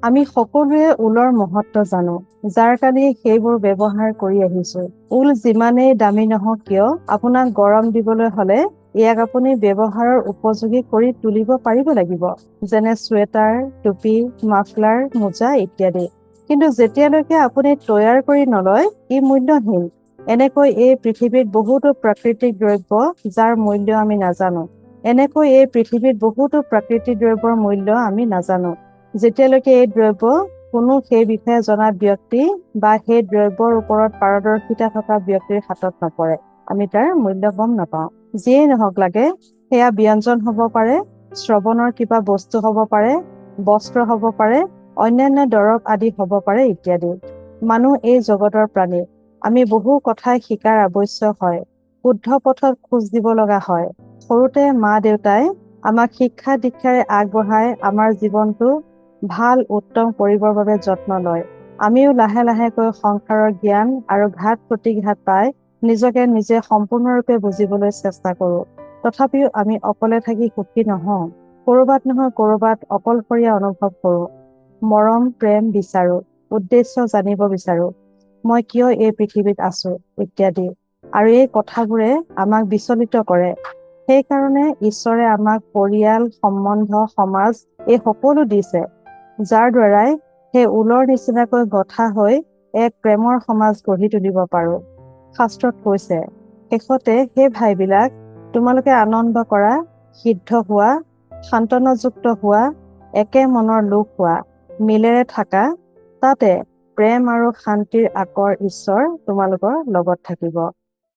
আমি সকলোৱে ঊলৰ মহত্ব জানো, যাৰ কাৰণে সেইবোৰ ব্যৱহাৰ কৰি আহিছো। ঊল যিমানেই দামী নহওক কিয়, আপোনাক গৰম দিবলৈ হলে ইয়াক আপুনি ব্যৱহাৰৰ উপযোগী কৰি তুলিব পাৰিব লাগিব, যেনে চুৱেটাৰ, টুপি, মাফলাৰ, মোজা ইত্যাদি। কিন্তু যেতিয়ালৈকে আপুনি তৈয়াৰ কৰি নলয়, ই মূল্যহীন। এনেকৈ এই পৃথিৱীত বহুতো প্ৰাকৃতিক দ্ৰব্য যাৰ মূল্য আমি নাজানো। আমি নাজানো। যেতিয়ালৈকে এই দ্ৰব্য কোনো সেই বিষয়ে জনা ব্যক্তি বা সেই দ্ৰব্যৰ ওপৰত পাৰদৰ্শিতা থকা ব্যক্তিৰ হাতত নপৰে, আমি তাৰ মূল্য গম নাপাওঁ। যিয়েই নহওক লাগে, সেয়া ব্যঞ্জন হ'ব পাৰে, শ্ৰৱণৰ কিবা বস্তু হ'ব পাৰে, বস্ত্ৰ হ'ব পাৰে, অন্যান্য দৰৱ আদি হ'ব পাৰে ইত্যাদি। মানুহ এই জগতৰ প্ৰাণী। আমি বহু কথাই শিকাৰ আৱশ্যক হয়, শুদ্ধ পথত খোজ দিব লগা হয়। সৰুতে মা দেউতাই আমাক শিক্ষা দীক্ষাৰে আগবঢ়াই আমাৰ জীৱনটো ভাল উত্তম কৰিবৰ বাবে যত্ন লয়। আমিও লাহে লাহেকৈ সংসাৰৰ জ্ঞান আৰু ঘাত প্ৰতিঘাত পাই নিজকে নিজে সম্পূৰ্ণৰূপে বুজিবলৈ চেষ্টা কৰোঁ। তথাপিও আমি অকলে থাকি সুখী নহওঁ। কৰবাত নহয় কৰবাত অকলশৰীয়া অনুভৱ কৰোঁ। মৰম প্ৰেম বিচাৰো, উদ্দেশ্য জানিব বিচাৰো, মই কিয় এই পৃথিৱীত আছো ইত্যাদি। আৰু এই কথাবোৰে আমাক বিচলিত কৰে। সেইকাৰণে ঈশ্বৰে আমাক পৰিয়াল, সম্বন্ধ, সমাজ এই সকলো দিছে, যাৰ দ্বাৰাই সেই ঊলৰ নিচিনাকৈ গঠা হৈ এক প্ৰেমৰ সমাজ গঢ়ি তুলিব পাৰো। শাস্ত্ৰত কৈছে, শেষতে সেই ভাইবিলাক, তোমালোকে আনন্দ কৰা, সিদ্ধ হোৱা, সান্তনাযুক্ত হোৱা, একে মনৰ লোক হোৱা, মিলেৰে থাকা, তাতে প্ৰেম আৰু শান্তিৰ আকৰ ঈশ্বৰ তোমালোকৰ লগত থাকিব।